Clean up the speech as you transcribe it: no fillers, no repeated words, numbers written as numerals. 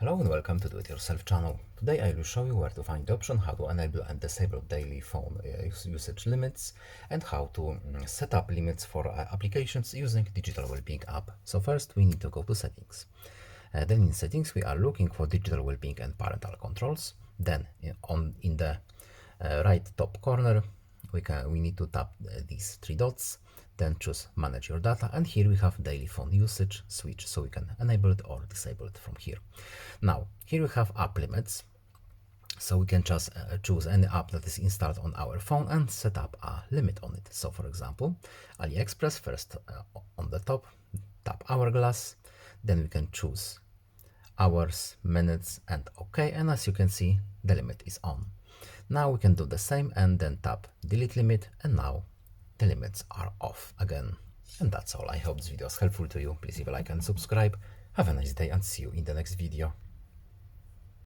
Hello and welcome to Do It Yourself channel. Today I will show you where to find the option how to enable and disable daily phone usage limits and how to set up limits for applications using Digital Wellbeing app. So first we need to go to settings. Then in settings we are looking for Digital Wellbeing and Parental controls. Then in the right top corner we need to tap these three dots, then choose manage your data, and here we have daily phone usage switch, so we can enable it or disable it from here. Now here we have app limits, so we can just choose any app that is installed on our phone and set up a limit on it. So for example, AliExpress, first on the top, tap hourglass, then we can choose hours, minutes, and OK, and as you can see the limit is on. Now we can do the same and then tap delete limit, and now the limits are off again. And that's all. I hope this video is helpful to you. Please leave a like and subscribe. Have a nice day and see you in the next video.